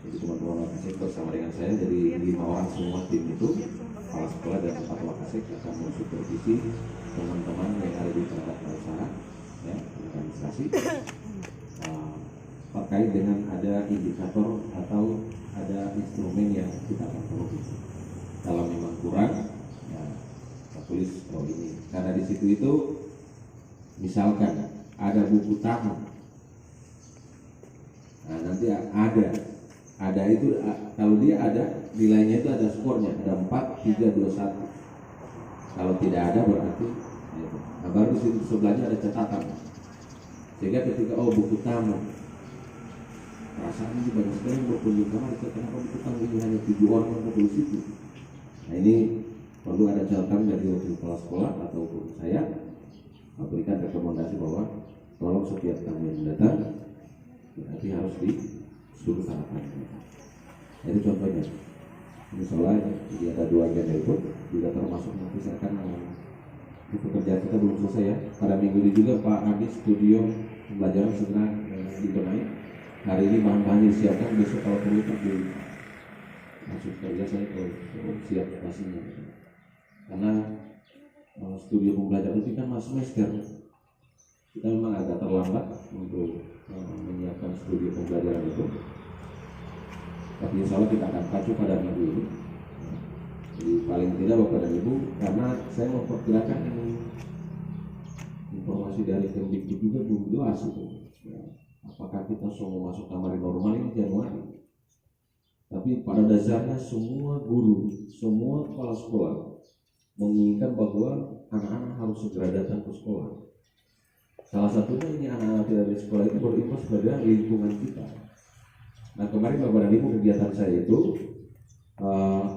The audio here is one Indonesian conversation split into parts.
Jadi teman-teman Wakasek bersama dengan saya dari 5 orang semua tim itu, kepala sekolah dan 4 Wakasek akan mensupervisi teman-teman yang ada di perangkat usaha, ya, organisasi, terkait dengan ada indikator atau ada instrumen yang kita akan perlu. Kalau memang kurang, ya, kita tulis ini. Karena di situ itu, misalkan ada buku tamu. Nah, nanti ada itu, kalau dia ada nilainya itu ada skornya, ada 4, 3, 2, 1. Kalau tidak ada berarti itu. Nah, baru di situ sebelahnya ada catatan. Sehingga ketika buku tamu, perasaan ini banyak sekali yang berkunjung kamar itu, kenapa buku tamu ini hanya 7 orang yang tulis itu? Nah, ini perlu ada catatan dari wakil kepala sekolah ataupun saya memberikan rekomendasi bahwa tolong setiap tamu yang datang berarti harus disuruh sarapan. Jadi contohnya, misalnya jadi ada 2 agenda itu juga termasuk nanti saya akan pekerjaan kita belum selesai ya. Pada minggu ini juga Pak Adi studio pembelajaran segera dibenahi. Hari ini bahan-bahan disiapkan, besok kalau perlu di masuk kerja saya siap pastinya. Karena studio pembelajaran itu kan masuk semester. Kita memang agak terlambat untuk menyiapkan studio pembelajaran itu, tapi insya Allah kita akan pacu pada minggu ini. Jadi paling tidak Bapak dan Ibu, karena saya memperkirakan informasi dari Kemdikbud juga belum jelas itu. Ya, apakah kita semua masuk kamar normal ini Januari? Tapi pada dasarnya semua guru, semua kepala sekolah menginginkan bahwa anak-anak harus segera datang ke sekolah. Salah satunya ini anak-anak dari sekolah itu berimbas pada lingkungan kita. Nah, kemarin Bapak dan Ibu kegiatan saya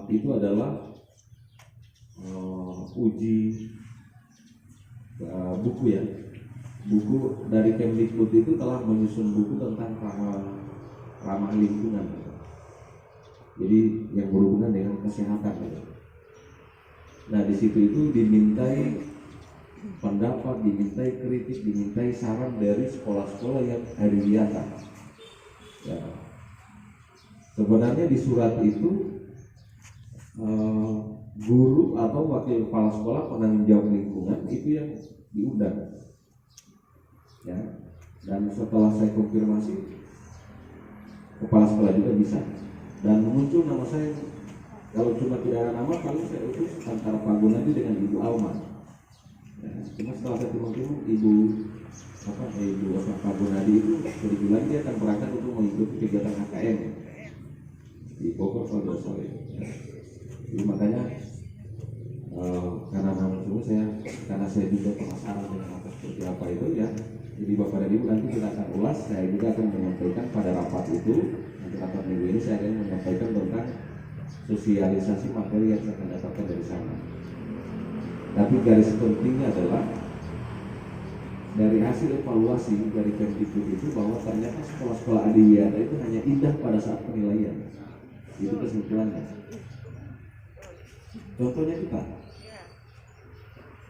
itu adalah uji buku ya. Buku dari Kemdikbud itu telah menyusun buku tentang ramah lingkungan. Jadi yang berhubungan dengan kesehatan. Nah, di situ itu dimintai pendapat, dimintai kritik, dimintai saran dari sekolah-sekolah yang Ariwiata. Ya. Sebenarnya di surat itu guru atau wakil kepala sekolah penanggung jawab lingkungan itu yang diundang. Ya. Dan setelah saya konfirmasi, kepala sekolah juga bisa. Dan muncul nama saya. Kalau cuma tidak ada nama, paling saya utus antara Pak Gunadi dengan Ibu Alma. Ya, cuma setelah saya timbang-timbang Ibu Pak Gunadi itu kebetulan dia akan berangkat untuk mengikuti kegiatan HKM di Bogor kalau tidak salah. Jadi makanya karena saya juga penasaran dengan apa seperti apa itu ya. Jadi Bapak dan Ibu nanti kita akan ulas. Saya juga akan menyampaikan pada rapat itu. Nanti rapat minggu ini saya akan menyampaikan tentang sosialisasi materi yang saya akan dapatkan dari sana. Tapi garis pentingnya adalah dari hasil evaluasi dari Kemdikbud itu bahwa ternyata sekolah-sekolah adiwiyata itu hanya indah pada saat penilaian. Itu kesimpulannya. Contohnya kita,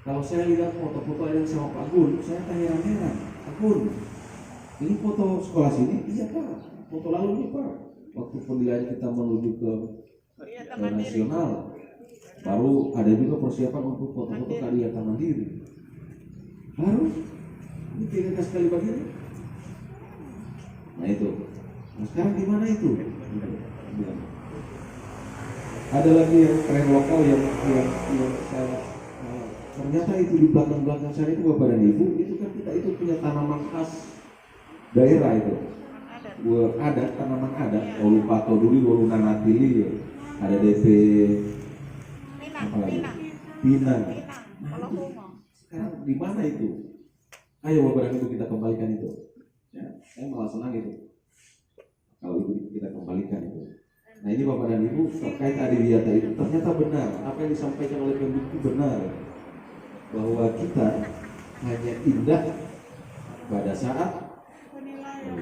kalau saya lihat foto-foto yang sama Pak Gun, saya heran-heran. Pak Gun, ini foto sekolah sini? Iya Pak. Foto lalu ini Pak. Waktu penilaian kita menuju ke nasional, baru ada juga persiapan untuk foto-foto kegiatan mandiri. Baru ini tidak sekali bagian. Nah itu. Nah sekarang gimana itu? Ada lagi yang tren lokal yang saya ternyata itu di belakang saya itu Bapak dan Ibu itu kan kita itu punya tanaman khas daerah itu. Ada tanaman ada, wolu pato duri, wolu nanatili, ada DP pinang. Sekarang di mana itu? Ayo Bapak dan Ibu kita kembalikan itu. Ya, saya malah senang itu. Kalau itu kita kembalikan itu. Nah ini Bapak dan Ibu terkait adiwiyata itu ternyata benar. Apa yang disampaikan oleh Kemdikbud itu benar. Bahwa kita hanya indah pada saat penilaian.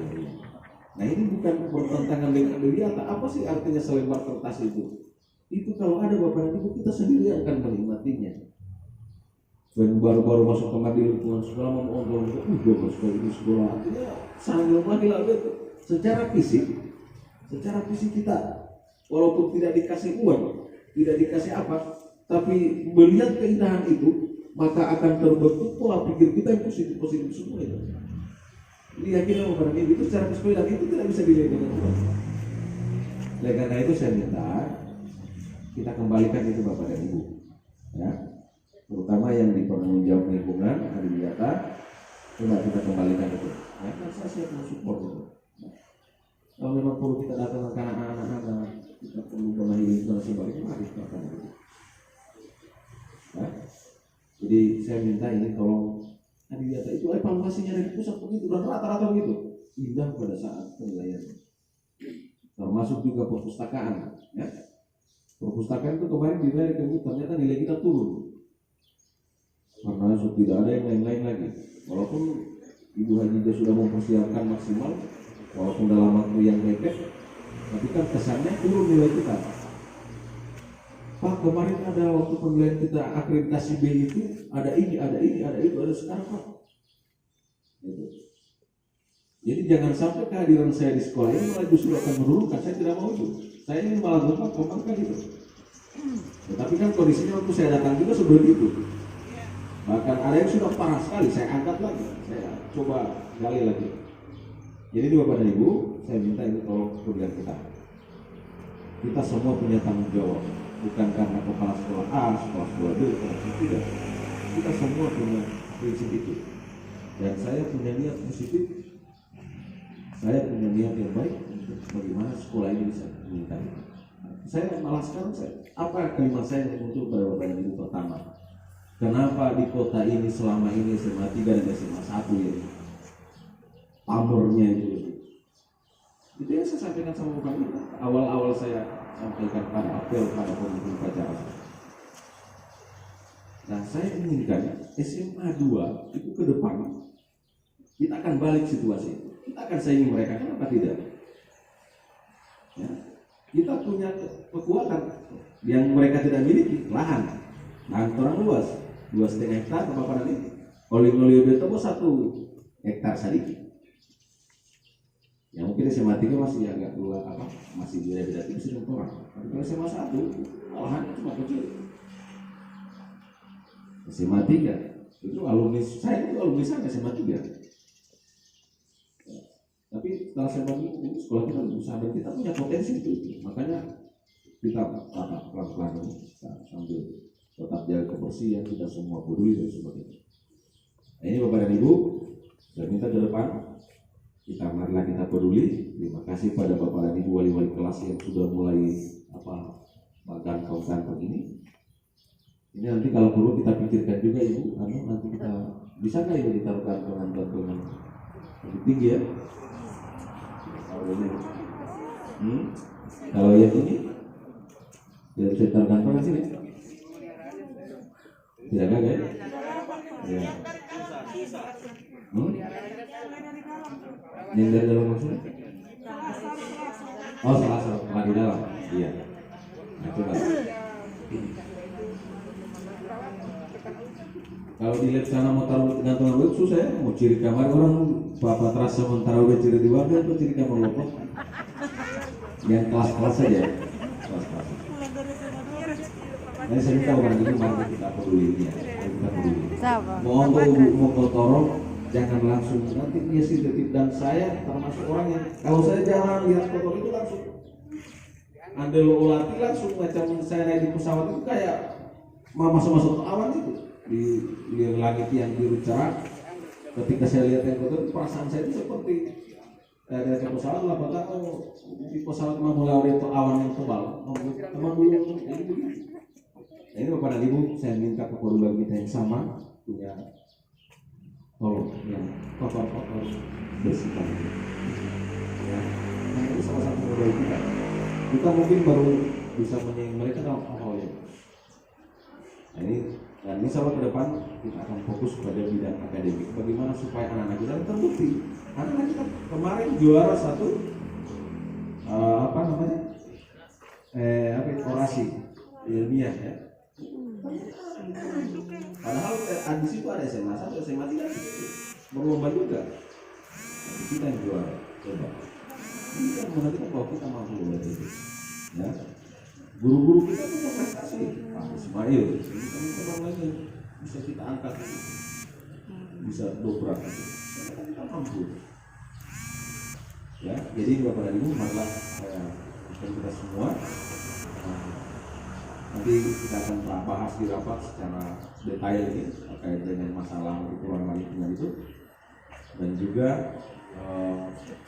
Nah ini bukan bertentangan dengan adiwiyata. Apa sih artinya selembar kertas itu? Itu kalau ada Bapak dan Ibu kita sendiri akan menikmatinya. Dan baru-baru masuk kamar di lingkungan sekolah mau ngomong sekolah ini sekolah artinya sangat lagi lalu secara fisik secara fisik kita, walaupun tidak dikasih uang, tidak dikasih apa, tapi melihat keindahan itu, maka akan terbentuk pola pikir kita yang positif semua itu. Ini yakin sama barang itu secara keseluruhan itu tidak bisa dilihat dengan uang. Oleh karena itu saya minta kita kembalikan itu Bapak dan Ibu, ya, terutama yang di penanggung jawab lingkungan, Adiwiyata, coba kita kembalikan itu. Ya, kan saya siap mensupport itu. Kalau memang perlu kita datang ke anak-anak, kita perlu benahi lingkungan sebaliknya, mari kita akan itu. Ya. Jadi saya minta ini tolong Adiwiyata itu evaluasinya dari pusat begitu dan rata-rata begitu indah pada saat penilaian. Termasuk juga perpustakaan, ya. Perpustakaan itu kemarin dinilai ternyata nilai kita turun karena tidak ada yang lain-lain lagi. Walaupun Ibu Haji sudah mempersiapkan maksimal, walaupun dalam waktu yang mepet, tapi kan kesannya turun nilai kita. Pak, kemarin ada waktu penilaian kita akreditasi B itu ada ini, ada itu, ada sekarang Pak. Gitu. Jadi jangan sampai kehadiran saya di sekolah ini malah justru akan menurunkan. Saya tidak mau itu. Saya ini malah kembangkan itu. Tetapi kan kondisinya waktu saya datang juga seperti itu. Bahkan ada yang sudah parah sekali, saya angkat lagi, saya coba gali lagi. Jadi Bapak dan Ibu, saya minta ini tolong kemudian kita semua punya tanggung jawab. Bukan karena kepala sekolah A, sekolah B, sekolah C, tidak. Kita semua punya prinsip itu. Dan saya punya niat positif, saya punya niat yang baik untuk bagaimana sekolah ini bisa meningkat. Saya malah sekarang apa kalimat saya yang muncul pada Bapak dan Ibu pertama? Kenapa di kota ini selama ini SMA 3 dan SMA 1 ini pamornya itu yang saya sampaikan sama Bapak Ibu. Awal-awal saya sampaikan pada apel pada pemimpin upacara. Nah, saya inginkan SMA 2 itu ke depan kita akan balik situasi itu. Kita akan saingi mereka, kenapa tidak? Ya, kita punya kekuatan yang mereka tidak miliki, lahan orang luas, 2,5 hektar Bapak nanti. Oli Betobo 1 hektar sedikit. Ya mungkin SMA 3 masih agak dua masih beda-beda tipis dengan orang. Tapi kalau SMA 1 lahannya cuma kecil. SMA 3 itu alumni saya itu alumni saya SMA 3. Tapi setelah saya bangun sekolah kita lebih besar dan kita punya potensi itu. Makanya kita pelan-pelan sambil tetap jaga kebersihan, kita semua peduli dan sebagainya. Nah, ini Bapak dan Ibu, saya minta ke depan marilah kita peduli. Terima kasih pada Bapak dan Ibu wali-wali kelas yang sudah mulai makan kantong ini. Ini nanti kalau perlu kita pikirkan juga Ibu, nanti kita bisa nggak Ibu ditaruh kantongan lebih tinggi ya? Kalau yang ini tidak bisa ditaruh kantongan sini. Tidak ada ya? Ya. Yang dari dalam maksudnya? Oh salah di dalam. Iya. Nah coba. Kalau dilihat sana mau taruh gantungan web susah ya, mau ciri kamar orang Bapak terasa sementara udah ciri di warga itu ciri kamar lopok. Yang kelas-kelas saja. Kelas-kelas. Nah, saya minta orang itu mari kita peduli ya. Kita peduli. Mau kotorong jangan langsung nanti dia sih dan saya termasuk orang yang kalau saya jalan lihat kotor itu langsung andel ulati langsung macam saya naik di pesawat itu kayak masuk ke awan itu di langit yang biru cerah. Ketika saya lihat yang kotor perasaan saya itu seperti dari pesawat lah di pesawat memulai itu awan yang tebal teman dulu ini. Ini Bapak dan Ibu, saya minta kepedulian kita yang sama punya tolong yang kotor-kotor bersihkan. Ya, nah itu salah satu modal kita. Kita mungkin baru bisa menyaing mereka dalam hal yang. Nah ini sama ke depan kita akan fokus pada bidang akademik. Bagaimana supaya anak-anak kita terbukti. Anak-anak kita kemarin juara satu orasi ilmiah ya. Padahal di situ ada SMA 1, SMA 3 berlomba juga. Kita yang juara. Coba. Ini kan menunjukkan bahwa kita mampu berarti. Ya. Guru-guru kita punya prestasi. Pak Ismail, ini teman-teman lagi bisa kita angkat, bisa dobrak. Karena kita mampu. Ya, jadi Bapak dan Ibu, marilah kita semua. Nanti kita akan bahas di rapat secara detail ini terkait dengan masalah keluarga lingkungan itu, dan juga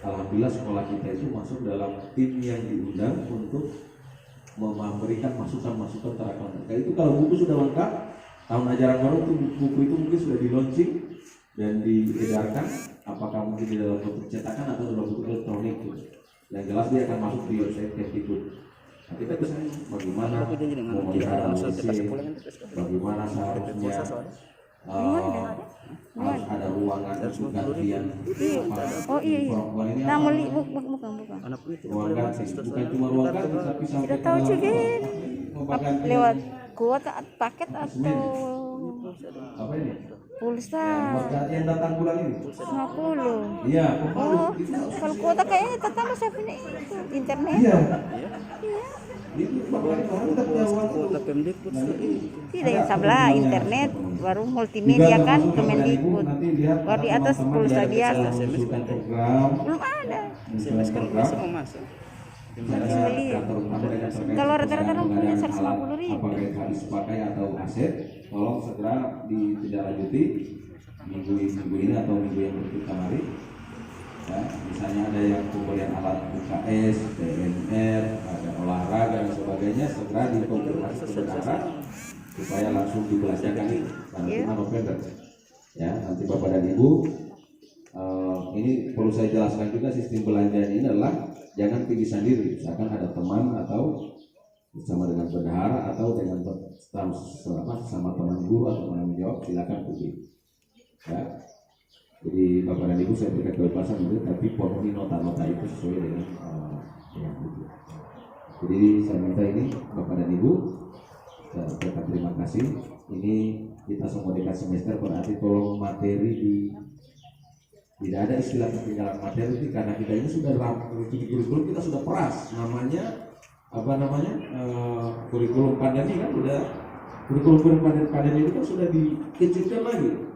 alhamdulillah sekolah kita itu masuk dalam tim yang diundang untuk memberikan masukan-masukan terhadap mereka. Itu kalau buku sudah lengkap, tahun ajaran baru itu buku itu mungkin sudah di launching dan diedarkan, apakah mungkin di dalam bentuk cetakan atau dalam bentuk elektronik. Yang jelas dia akan masuk di website Kemdikbud. Nah, kita bisa bagaimana memelihara WC, bagaimana seharusnya harus ada ruangan gantian perempuan ini apa? Ruangan bukan cuma ruang ganti tapi sampai lewat kuota paket atau apa ini? pulsa yang datang bulan ini 50. Iya. Oh, kalau kuota kayaknya tetap saya punya itu internet. Iya. Iya. Itu kita punya Kuota Kemdikbud Tidak yang sebelah internet, baru multimedia kan Kemendikbud. Baru di atas pulsa biasa. Belum ada. SMS kan bisa mau masuk. Kalau rata-rata orang punya 150.000. Apakah itu habis pakai atau aset, tolong segera ditindaklanjuti minggu ini atau minggu yang berikutnya mari. Ya, misalnya ada yang pembelian alat UKS, PNR, ada olahraga dan sebagainya, segera dikonfirmasi ke bendahara supaya langsung dibelanjakan pada 5 November. Ya, nanti Bapak dan Ibu, ini perlu saya jelaskan juga, sistem belanja ini adalah jangan pilih sendiri, misalkan ada teman atau bersama dengan bendahara atau dengan sama teman guru atau teman menjawab, silakan pilih. Ya. Jadi Bapak dan Ibu saya berikan kebebasan itu, tapi penuhi nota-nota itu sesuai dengan yang itu. Jadi saya minta ini Bapak dan Ibu, saya ucapkan terima kasih. Ini kita semua dekat semester, berarti tolong materi tidak ada istilah ketinggalan materi karena kita ini sudah kurikulum kita sudah peras, namanya kurikulum pandemi kan udah kurikulum pandemi itu kan sudah dikecilkan lagi.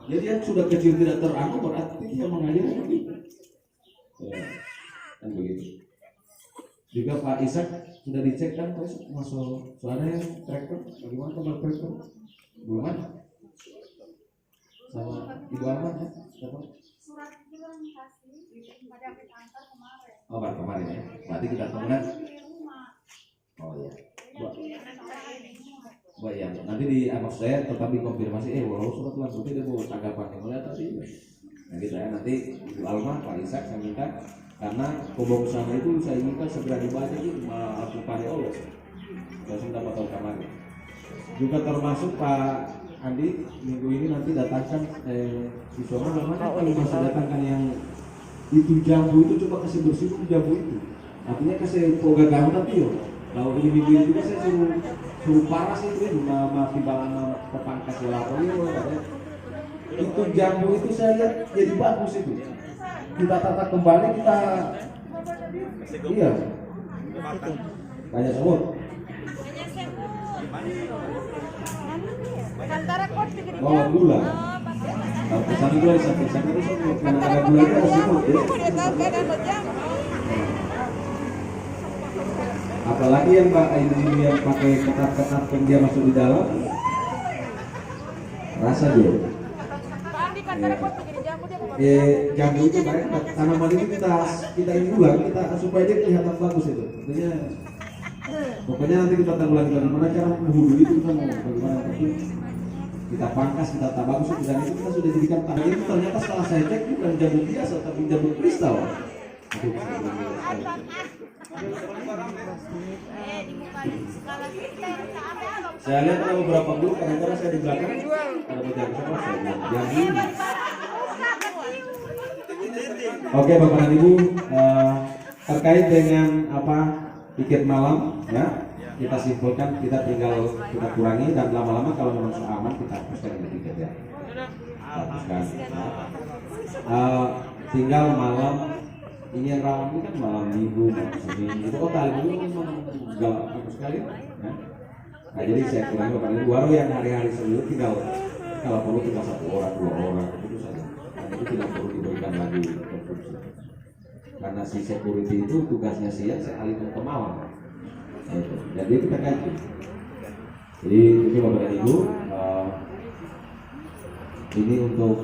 Jadi yang sudah kecil tidak terangkat berarti dia mengajarkan begitu. Ya, kan begitu. Juga Pak Ishak sudah dicek kan Pak Ishak masuk suara yang traktor, bagaimana kabar traktor? Belum ada. Sama Ibu Ahmad ya? Dapat? Surat bilang kasih pada antar kemarin. Oh, kemarin ya. Berarti kita temukan. Oh iya. Baik ya, nanti di announce saya tetap dikonfirmasi. Walau surat langsung dia mau tanggapan yang melihat tadi. Nanti saya nanti Ibu Alma, Pak Ishak saya minta karena pembongkaran itu saya inginkan segera dibaca itu melakukan oleh. Saya sudah dapat tahu kemarin. Juga termasuk Pak Andi minggu ini nanti datangkan siswa mana kalau masih datangkan yang itu jambu itu coba kasih bersih jambu itu. Artinya kasih poga gamu tapi yo. Kalau ini minggu ini juga saya suruh paras itu ya nama timbangan pepangkas lapor itu jambu itu saya lihat jadi bagus itu. Kita tata kembali kita iya banyak semut. Antara kot pikir Bawa gula. Pesan gula sampai itu karena ada gula itu harus semut ya. Apalagi yang Pak ini yang pakai ketat-ketat yang dia masuk di dalam rasa dia. Jambu itu baik, tanaman itu kita ini ulang kita supaya dia kelihatan bagus itu. Artinya pokoknya nanti kita tanggulangi bagaimana cara menghulu itu kita mau bagaimana kita pangkas kita tak bagus itu dan itu kita sudah jadikan tangan itu ternyata setelah saya cek bukan jambu biasa tapi jambu kristal. Saya lihat ada beberapa guru kadang-kadang saya di belakang ada berjalan sama saya jambu. Oke Bapak dan Ibu, terkait dengan tiket malam ya kita simpulkan kita kurangi dan lama-lama kalau memang sudah aman kita hapuskan ini tiket ya. Hapuskan. Tinggal malam ini yang rawan ini kan malam minggu, malam Senin. Itu kota itu memang galak bagus sekali. Ya. Nah, jadi saya kurangi Bapak Ibu, baru yang hari-hari sebelum tinggal kalau perlu tinggal 1 orang, 2 orang itu saja. Nah, itu tidak perlu diberikan lagi konsumsi. Karena si security itu tugasnya siang saya alihkan ke malam. Nah, itu. Jadi kita kaji. Jadi itu Bapak dan Ibu, ini untuk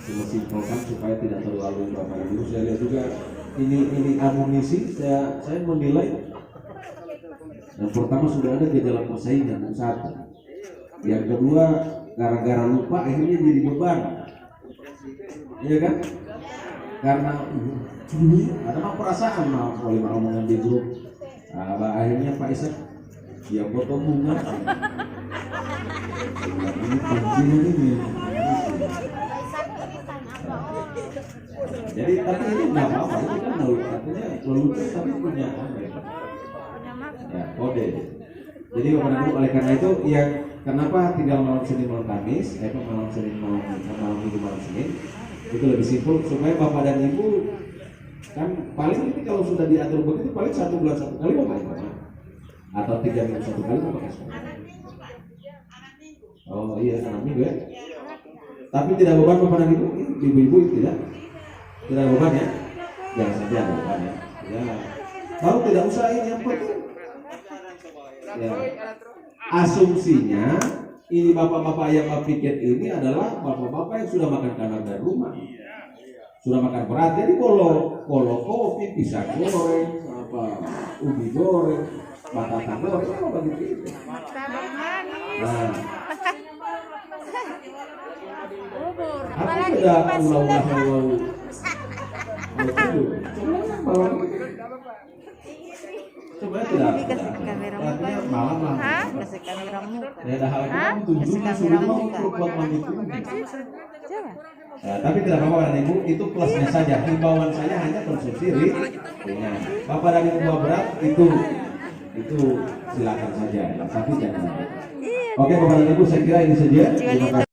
menyimpulkan supaya tidak terlalu Bapak Ibu. Saya lihat juga ini amunisi. Saya menilai yang pertama sudah ada gejala persaingan, satu. Yang kedua gara-gara lupa akhirnya jadi beban, iya kan? Karena ada mah perasaan oleh omongan di grup. Akhirnya Pak Isak dia foto bunga. Ini penting ini. Jadi tapi ini nggak apa-apa, ini kan artinya lelucon tapi punya ya, kode. Jadi Bapak Ibu, oleh karena itu yang kenapa tinggal malam Senin malam Kamis, malam Senin malam Minggu malam Senin itu lebih simpel supaya Bapak dan Ibu kan paling ini kalau sudah diatur begitu paling 1 bulan 1 kali Bapak Ibu atau 3 minggu 1 kali Bapak Ibu. Oh iya anak minggu ya. Tapi tidak beban Bapak dan Ibu, ibu-ibu tidak beban ya. Jangan sampai ada beban ya. Ya. Tahu tidak usah ini yang penting. Ya. Asumsinya ini bapak-bapak yang piket ini adalah bapak-bapak yang sudah makan kanan dari rumah, sudah makan berat. Jadi kalau kopi, pisang goreng, ubi goreng, batata goreng, apa gitu. Nah, aku sudah ulang-ulang coba tidak. Kasih kamera muka. Malam lah. Hah? Kasih kamera muka. Ya ada hal Hah? itu tunjuk Kamera suruh muka. buat mandi itu. Coba. Tapi tidak apa-apa dan Ibu, itu plusnya saja. Himbauan saya hanya konsumsi ringan. Bapak dan Ibu bawa berat itu silakan saja, tapi jangan. Oke Bapak dan Ibu, saya kira ini saja. Terima kasih.